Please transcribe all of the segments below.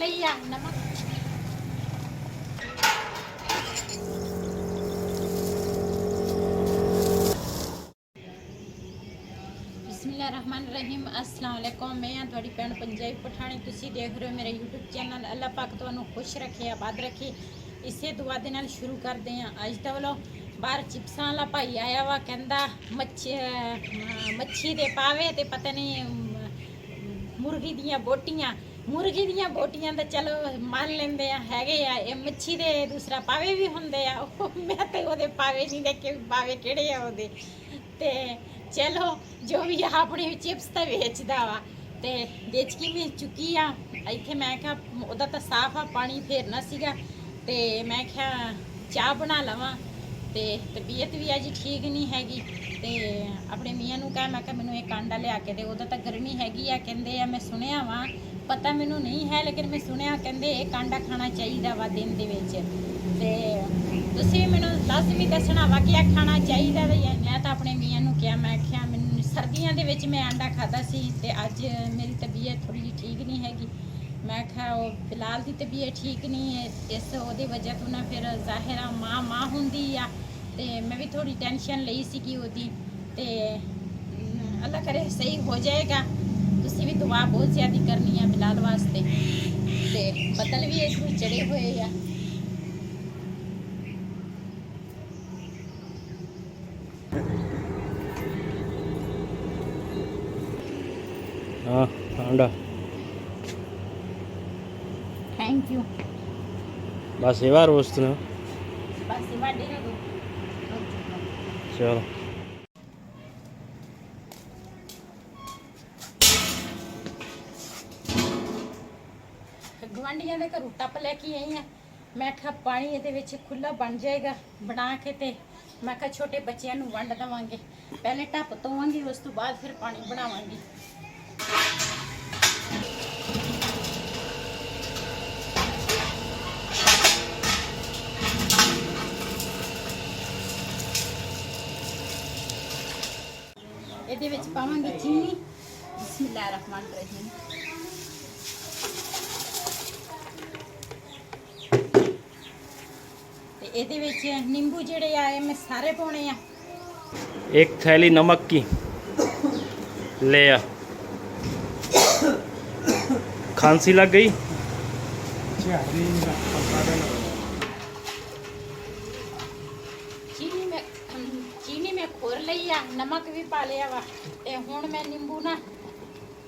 लिया नमक बिस्मिल्लाहिर्रहमानिर्रहीम अस्सलाम वालेकुम। मैं हाँ थोड़ी भैन पंजाबी पठानी। तुसी देख रहे हो मेरा यूट्यूब चैनल। अल्लाह पाक तुहानू खुश रखे आबाद रखे। इसे दुआ दे नाल शुरू करते हैं अज दा व्लॉग। बाहर चिप्सां वाला भाई आया वा कहंदा मच्छी दे पावे ते पता नहीं मुर्गी दियां बोटियां। मुर्गी दियां बोटियां तो चलो मान लेंदे हैगे आ, मच्छी दे दूसरा पावे भी हुंदे आ। मैं ते ओदे पावे नहीं देखे पावे किहड़े आ ओदे ते चलो जो भी अपनी चिप्स तो वेचदा वा ते बेचकी भी चुकी आ। इत्थे मैं क्या ओदा तो साफ आ पानी फेरना सीगा ते मैं क्या चाह बना लवां ते तबीयत भी अज ठीक नहीं हैगी ते अपने मियाँ नूं कहा मैं क्या मैनू एक अंडा लिया के दे। ओदा तो गर्मी हैगी आ कहंदे आ मैं सुनिया वा पता मैनू नहीं है लेकिन मैं सुनिया कहंदे एक अंडा खाना चाहिए वा दिन दे विच ते तुसीं मैनू लाजमी दसना वा क्या खाना चाहिए। मैं तो अपने मियाँ नूं कहा मैं क्या मैनू सर्दियां दे विच मैं अंडा खाता सी ते अज मेरी तबीयत थोड़ी जी ठीक नहीं हैगी। मैं क्या बिलाल की तबीयत ठीक नहीं है इस ओदी वजह तो ना फिर जाहिर आ माँ हुंदी आ ते मैं भी थोड़ी टेंशन लई सी कि ओदी ते अल्लाह करे सही हो जाएगा। तुसी भी दुआ बहुत ज़्यादा करनी है बिलाल वास्ते ते बदल भी इधरों चढ़े हुए आ। हाँ अंडा थैंक यू बस ये बार वस्तु बस वाडी ना दो चलो गवांढियां दे घरों टप लैके आई हैं। मैं क्या पानी ये खुला बन जाएगा बना के ते मैं क्या छोटे बच्चों नूं वंड देवांगे। पहले टप धोवांगी उस तो बाद फिर पानी बनावांगी। ਇਹਦੇ ਵਿੱਚ ਪਾਵਾਂਗੀ ਚੀਨੀ। ਬਿਸਮਿल्लाहिर्रहमानिर्रहीम ਤੇ ਇਹਦੇ ਵਿੱਚ ਨਿੰਬੂ ਜਿਹੜੇ ਆਏ ਮੈਂ ਸਾਰੇ ਪਾਉਣੇ ਆ। एक थैली नमक की ले आ। खांसी लग गई चीनी मैं खोर ਲਈ ਆ ਨਮਕ ਵੀ ਪਾ ਲਿਆ ਵਾ ਤੇ ਹੁਣ ਮੈਂ ਨਿੰਬੂ ਨਾ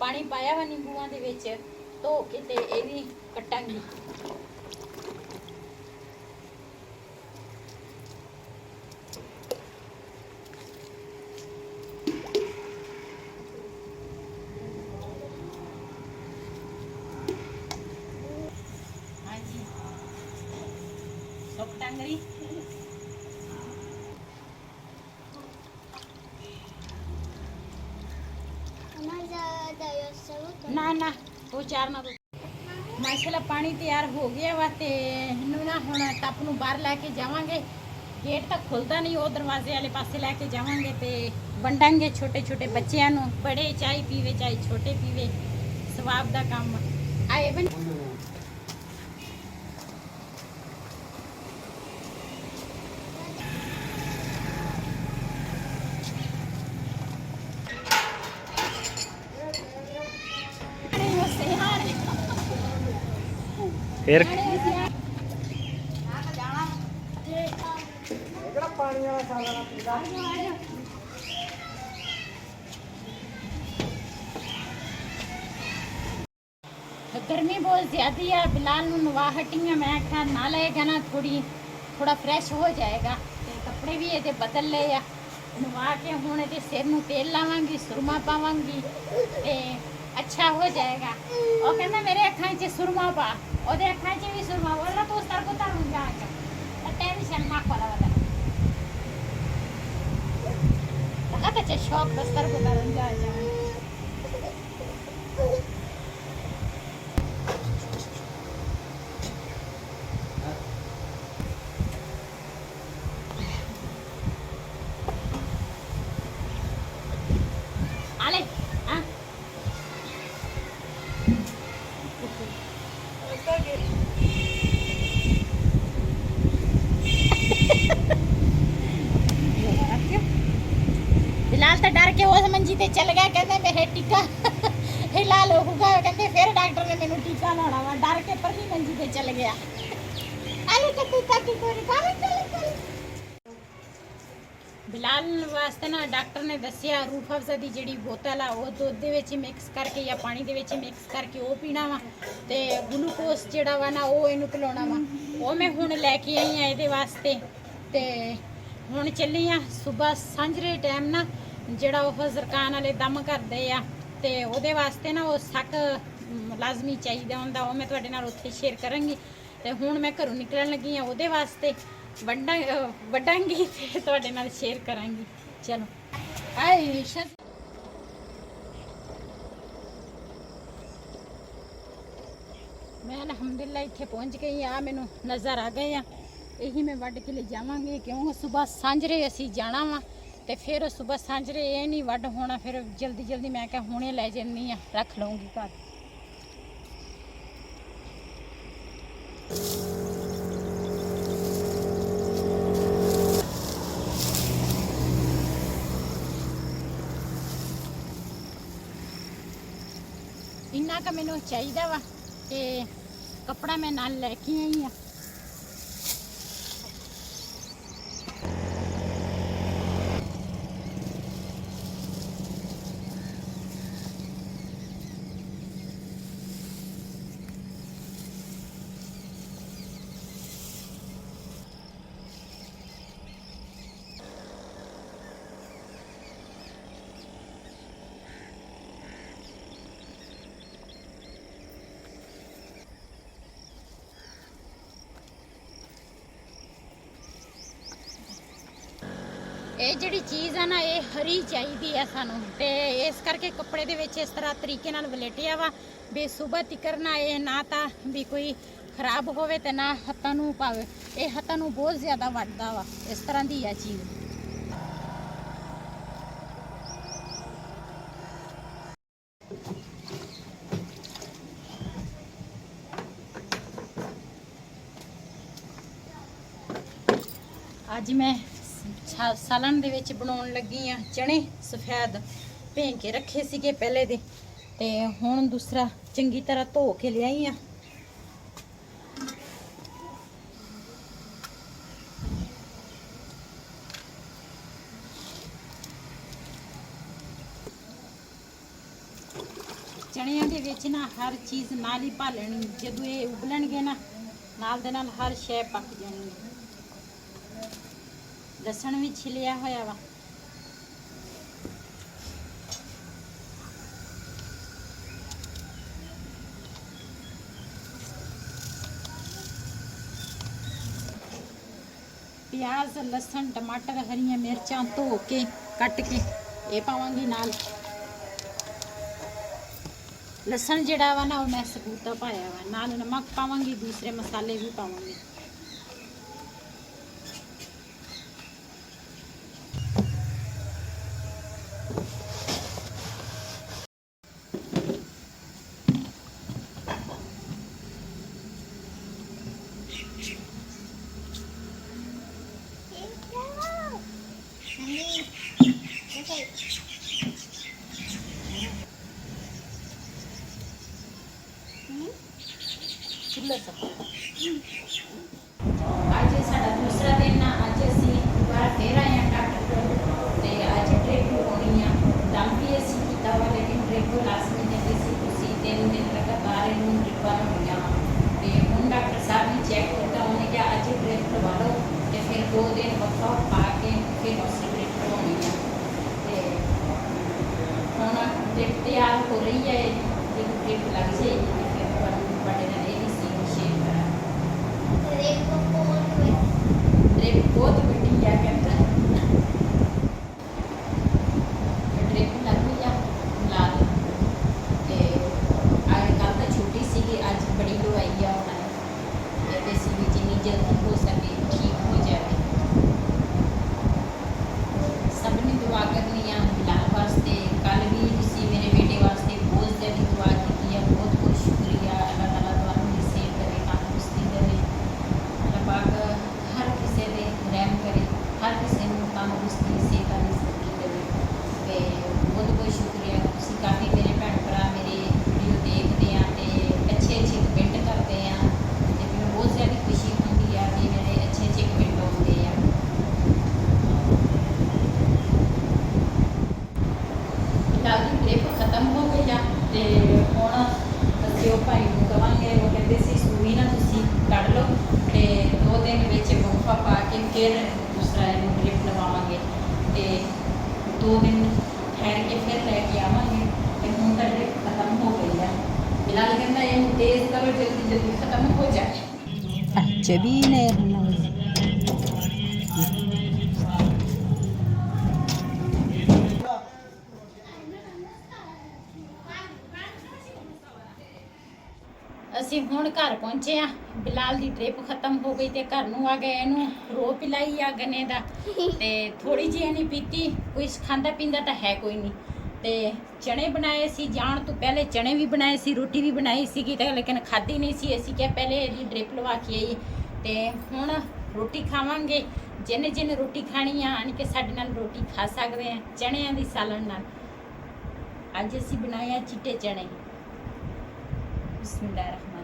ਪਾਣੀ ਪਾਇਆ ਵਾ ਨਿੰਬੂਆਂ ਦੇ ਵਿੱਚ ਧੋ ਕੇ ਤੇ ਇਹ ਵੀ ਕੱਟਾਂਗੀ। ਹਾਂਜੀ ਸੁੱਕ ਟੰਗਰੀ ना ना वो चार ना माशाल्लाह पानी तैयार हो गया वा ते इनू ना हुण टप नूं बाहर लैके जावांगे। गेट तक खुलदा नहीं वो दरवाजे वाले पासे लैके जावांगे ते वंडांगे छोटे छोटे बच्चों नूं। बड़े चाय पीवे चाहे छोटे पीवे सवाब दा काम आए बन। फिर गर्मी बहुत ज्यादा है। बिलाल नूं नवा हटी है मैं क्या ना लेगा ना थोड़ा फ्रेश हो जाएगा ते कपड़े भी ये बदल ले आ। नवा के हुण ये सिर नूं तेल लावांगी सुरमा पावांगी ते अच्छा हो जाएगा। और कहना मेरे अखां च सुरमा पा ओदे अखां च भी सुरमा बोला तो उस तरह को तारूं जाएगा टेंशन ना खोला वाला लगा तो शौक दस्तर को तारूं जाएगा। ਟੀਕਾ ਹਿਲਾ ਲਊਗਾ, ਕਹਿੰਦੇ ਫਿਰ ਡਾਕਟਰ ਨੇ ਮੈਨੂੰ ਟੀਕਾ ਲਾਉਣਾ ਵਾ, ਡਰ ਕੇ ਪਰਲੀ ਮੰਜੀ ਤੇ ਚਲ ਗਿਆ। ਆਲੇ ਕੱਟੀ ਕੱਟੀ ਕੋਈ ਕਾਲੇ ਬਿਲਾਲ ਵਾਸਤੇ ਨਾ ਡਾਕਟਰ ਨੇ ਦੱਸਿਆ ਰੂਫ ਅਫਜ਼ਾ ਦੀ ਜਿਹੜੀ ਬੋਤਲ ਆ ਉਹ ਦੁੱਧ ਦੇ ਵਿੱਚ ਮਿਕਸ ਕਰਕੇ ਜਾਂ ਪਾਣੀ ਦੇ ਵਿੱਚ ਮਿਕਸ ਕਰਕੇ ਉਹ ਪੀਣਾ ਵਾ, ਤੇ ਗਲੂਕੋਸ ਜਿਹੜਾ ਵਾ ਨਾ ਉਹ ਇਹਨੂੰ ਪਿਲਾਉਣਾ ਵਾ। ਉਹ ਮੈਂ ਹੁਣ ਲੈ ਕੇ ਆਈ ਆ ਇਹਦੇ ਵਾਸਤੇ। ਤੇ ਹੁਣ ਚੱਲੀ ਆ ਸਵੇਰ ਸਾਂਝਰੇ ਟਾਈਮ ਨਾ ਜਿਹੜਾ ਉਹ ਜ਼ਰਕਾਨ ਵਾਲੇ ਦਮ ਕਰਦੇ ਆ, ਤੇ ਉਹਦੇ ਵਾਸਤੇ ਨਾ ਉਹ ਸੱਕ ਲਾਜ਼ਮੀ ਚਾਹੀਦਾ ਹੁੰਦਾ, ਉਹ ਮੈਂ ਤੁਹਾਡੇ ਨਾਲ ਉੱਥੇ ਸ਼ੇਅਰ ਕਰਾਂਗੀ। ਤੇ ਹੁਣ ਮੈਂ ਘਰੋਂ ਨਿਕਲਣ ਲੱਗੀ ਆ ਉਹਦੇ ਵਾਸਤੇ, ਵੱਡਾਂਗੀ ਤੇ ਤੁਹਾਡੇ ਨਾਲ ਸ਼ੇਅਰ ਕਰਾਂਗੀ। ਚਲੋ ਆਏ ਮੈਂ ਅਲਹਮਦੁਲਿਲਾ ਇੱਥੇ ਪਹੁੰਚ ਗਈ ਆ, ਮੈਨੂੰ ਨਜ਼ਰ ਆ ਗਏ ਆ, ਇਹੀ ਮੈਂ ਵੱਢ ਕੇ ਲੈ ਜਾਵਾਂਗੀ ਕਿਉਂ ਸਵੇਰ ਸਾਂਝਰੇ ਅਸੀਂ ਜਾਣਾ ਵਾ। ਤੇ ਫਿਰ ਸਵੇਰ ਸਾਂਝਰੇ ਇਹ ਨਹੀਂ ਵੱਢ ਹੋਣਾ, ਫਿਰ ਜਲਦੀ ਜਲਦੀ ਮੈਂ ਕਿਹਾ ਹੁਣੇ ਲੈ ਜਾਂਦੀ ਆ, ਰੱਖ ਲਵਾਂਗੀ ਘਰ। ਇੰਨਾ ਕੁ ਮੈਨੂੰ ਚਾਹੀਦਾ ਵਾ, ਤੇ ਕੱਪੜਾ ਮੈਂ ਨਾਲ ਲੈ ਕੇ ਆਈ ਆ। ਇਹ ਜਿਹੜੀ ਚੀਜ਼ ਆ ਨਾ ਇਹ ਹਰੀ ਚਾਹੀਦੀ ਆ ਸਾਨੂੰ, ਤੇ ਇਸ ਕਰਕੇ ਕੱਪੜੇ ਦੇ ਵਿੱਚ ਇਸ ਤਰ੍ਹਾਂ ਤਰੀਕੇ ਨਾਲ ਵਲੇਟਿਆ ਵਾ ਵੀ ਸੁਬਹ ਤਿਕਰ ਨਾ ਇਹ ਨਾ ਤਾਂ ਵੀ ਕੋਈ ਖਰਾਬ ਹੋਵੇ ਤੇ ਨਾ ਹੱਥਾਂ ਨੂੰ ਪਾਵੇ। ਇਹ ਹੱਥਾਂ ਨੂੰ ਬਹੁਤ ਜ਼ਿਆਦਾ ਵੱਢਦਾ ਵਾ, ਇਸ ਤਰ੍ਹਾਂ ਦੀ ਆ ਚੀਜ਼। ਅੱਜ ਮੈਂ ਸਾਲਣ ਦੇ ਵਿੱਚ ਬਣਾਉਣ ਲੱਗੀ ਆ ਚਣੇ ਸਫੈਦ, ਭੇਂ ਕੇ ਰੱਖੇ ਸੀਗੇ ਪਹਿਲੇ ਦੇ, ਤੇ ਹੁਣ ਦੂਸਰਾ ਚੰਗੀ ਤਰ੍ਹਾਂ ਧੋ ਕੇ ਲਿਆਈ ਆ। ਚਣਿਆਂ ਦੇ ਵਿੱਚ ਨਾ ਹਰ ਚੀਜ਼ ਨਾਲ ਹੀ ਪਾ ਲੈਣੀ, ਜਦੋਂ ਇਹ ਉਬਲਣਗੇ ਨਾ ਨਾਲ ਦੇ ਨਾਲ ਹਰ ਸ਼ੈ ਪੱਕ ਜਾਣੀ ਹੈ। ਲਸਣ ਵੀ ਛਿਲਿਆ ਹੋਇਆ ਵਾ, ਪਿਆਜ਼ ਲਸਣ ਟਮਾਟਰ ਹਰੀਆਂ ਮਿਰਚਾਂ ਧੋ ਕੇ ਕੱਟ ਕੇ ਇਹ ਪਾਵਾਂਗੀ ਨਾਲ। ਲਸਣ ਜਿਹੜਾ ਵਾ ਨਾ ਉਹ ਮੈਂ ਸਬੂਤਾ ਪਾਇਆ ਵਾ, ਨਾਲ ਨਮਕ ਪਾਵਾਂਗੀ, ਦੂਸਰੇ ਮਸਾਲੇ ਵੀ ਪਾਵਾਂਗੀ। ਅੱਜ ਸਾਡਾ ਦੂਸਰਾ ਦਿਨ ਆ, ਅੱਜ ਅਸੀਂ ਦੁਬਾਰਾ ਫੇਰ ਆਏ ਹਾਂ ਡਾਕਟਰ ਕੋਲ, ਤੇ ਅੱਜ ਡ੍ਰਿਪ ਲਗਾਉਣੀ ਆ। ਦਮ ਵੀ ਅਸੀਂ ਕੀਤਾ ਵਾ, ਲੇਕਿਨ ਡ੍ਰਿਪ ਲਾਜ਼ਮੀ ਕਹਿੰਦੇ ਸੀ ਤੁਸੀਂ 3 ਦਿਨ ਲਗਾਤਾਰ ਇਹਨੂੰ ਡ੍ਰਿਪਾਂ ਲਗਾਉਣੀਆਂ ਵਾ। ਤੇ ਹੁਣ ਡਾਕਟਰ ਸਾਹਿਬ ਨੇ ਚੈੱਕ ਕੀਤਾ, ਉਹਨੇ ਕਿਹਾ ਅੱਜ ਡ੍ਰਿਪ ਲਵਾ ਲਓ ਤੇ ਫਿਰ 2 ਦਿਨ ਵਕਫਾ ਪਾ ਕੇ ਫਿਰ ਉਸੇ ਡ੍ਰਿਪ ਲਗਾਉਣੀ ਆ। ਤੇ ਹੁਣ ਡ੍ਰਿਪ ਤਿਆਰ ਹੋ ਰਹੀ ਹੈ, ਜਦੋਂ ਡ੍ਰਿਪ ਲੱਗ ਜਾਏਗੀ ਤੇ ਫਿਰ ਤੁਹਾਡੇ ਨਾਲ ਇਹ ਵੀ ਸ਼ੇਅਰ ਕਰਾਂਗੇ। ਡ੍ਰਿਪ ਬਹੁਤ ਵੱਡੀ ਆ ਕਹਿੰਦਾ, ਡ੍ਰਿਪ ਲੱਗ ਗਈ ਆ ਲਾਲ, ਤੇ ਅੱਜ ਕੱਲ੍ਹ ਤਾਂ ਛੋਟੀ ਸੀਗੀ, ਅੱਜ ਬੜੀ ਲਵਾਈ ਆ ਉਹਨਾਂ ਨੇ। ਇਹਦੇ ਸੀ ਵੀ ਜਿੰਨੀ ਜਲਦੀ ਹੋ ਸਕੇ ਠੀਕ ਹੋ ਜਾਵੇ। ਸਭ ਨੇ ਦੁਆ ਕਰਨੀ ਆ ਬਿਲਾਲ ਵਾਸਤੇ, ਕੱਲ੍ਹ ਵੀ ਤੁਸੀਂ ਮੇਰੇ ਬੇਟੇ ਵਾਸਤੇ ਬਹੁਤ ਜ਼ਿਆਦਾ ਦੁਆ ਕੀਤੀ ਆ, ਬਹੁਤ ਬਹੁਤ ਸ਼ੁਕਰੀਆ। ਹੋ ਗਈ ਆ ਤੇ ਹੁਣ ਅਸੀਂ ਉਹ ਭਾਈ ਨੂੰ ਕਵਾਂਗੇ, ਉਹ ਕਹਿੰਦੇ ਸੀ ਸੂਈ ਨਾ ਤੁਸੀਂ ਕੱਢ ਲਓ ਤੇ 2 ਦਿਨ ਵਿੱਚ ਗੁੰਫਾ ਪਾ ਕੇ ਫਿਰ ਦੂਸਰਾ ਇਹਨੂੰ ਡ੍ਰਿਪ ਲਵਾਵਾਂਗੇ ਤੇ 2 ਦਿਨ ਠਹਿਰ ਕੇ ਫਿਰ ਲੈ ਕੇ ਆਵਾਂਗੇ। ਤੇ ਹੁਣ ਤਾਂ ਡ੍ਰਿਪ ਖਤਮ ਹੋ ਗਈ ਆ। ਬਿਲਾਲ ਕਹਿੰਦਾ ਇਹਨੂੰ ਤੇਜ਼ ਕਰੋ, ਜਲਦੀ ਜਲਦੀ ਖਤਮ ਹੋ ਜਾਏ। ਜਬੀਨੇ ਅਸੀਂ ਹੁਣ ਘਰ ਪਹੁੰਚੇ ਆ। ਬਿਲਾਲ ਦੀ ਟ੍ਰਿਪ ਖਤਮ ਹੋ ਗਈ ਤੇ ਘਰ ਨੂੰ ਆ ਗਏ। ਇਹਨੂੰ ਰੋ ਪਿਲਾਈ ਆ ਗਨੇ ਦਾ ਤੇ ਥੋੜੀ ਜਿਹੀ ਨਹੀਂ ਪੀਤੀ। ਕੋਈ ਖਾਂਦਾ ਪੀਂਦਾ ਤਾਂ ਹੈ ਕੋਈ ਨਹੀਂ। ਤੇ ਚਣੇ ਬਣਾਏ ਸੀ, ਜਾਣ ਤੋਂ ਪਹਿਲੇ ਚਣੇ ਵੀ ਬਣਾਏ ਸੀ, ਰੋਟੀ ਵੀ ਬਣਾਈ ਸੀਗੀ ਤੇ ਲੇਕਿਨ ਖਾਧੀ ਨਹੀਂ ਸੀ। ਅਸੀਂ ਕਿਹਾ ਪਹਿਲੇ ਇਹਦੀ ਡ੍ਰਿਪ ਲਵਾ ਕੇ ਆਈਏ ਤੇ ਹੁਣ ਰੋਟੀ ਖਾਵਾਂਗੇ। ਜਿਹਨੇ ਜਿਹਨੇ ਰੋਟੀ ਖਾਣੀ ਆ ਆਣ ਕੇ ਸਾਡੇ ਨਾਲ ਰੋਟੀ ਖਾ ਸਕਦੇ ਆ ਚਣਿਆਂ ਦੀ ਸਾਲਣ ਨਾਲ। ਅੱਜ ਅਸੀਂ ਬਣਾਇਆ ਚਿੱਟੇ ਚਣੇ। ਬਿਸਮਿਲ੍ਲਾਹਿਰਰਹਿਮਾਨਿਰਰਹੀਮ।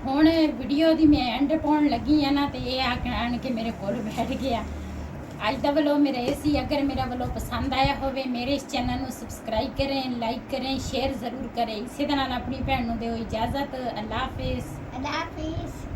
ਹੁਣ ਵੀਡੀਓ ਦੀ ਮੈਂ ਐਂਡ ਪਾਉਣ ਲੱਗੀ ਆ ਨਾ ਤੇ ਇਹ ਆਣ ਕੇ ਮੇਰੇ ਕੋਲ ਬੈਠ ਗਿਆ। ਅੱਜ ਦਾ ਵਲੋਗ ਮੇਰਾ ਇਹ ਸੀ। ਅਗਰ ਮੇਰਾ ਵਲੋਗ ਪਸੰਦ ਆਇਆ ਹੋਵੇ ਮੇਰੇ ਇਸ ਚੈਨਲ ਨੂੰ ਸਬਸਕ੍ਰਾਈਬ ਕरें, ਲਾਈਕ करें, ਸ਼ੇਅਰ ਜ਼ਰੂਰ ਕरें। ਇਸੇ ਦੇ ਨਾਲ ਆਪਣੀ ਭੈਣ ਨੂੰ ਦਿਓ ਇਜਾਜ਼ਤ। ਅੱਲਾ ਹਾਫਿਜ਼। Allah Hafiz.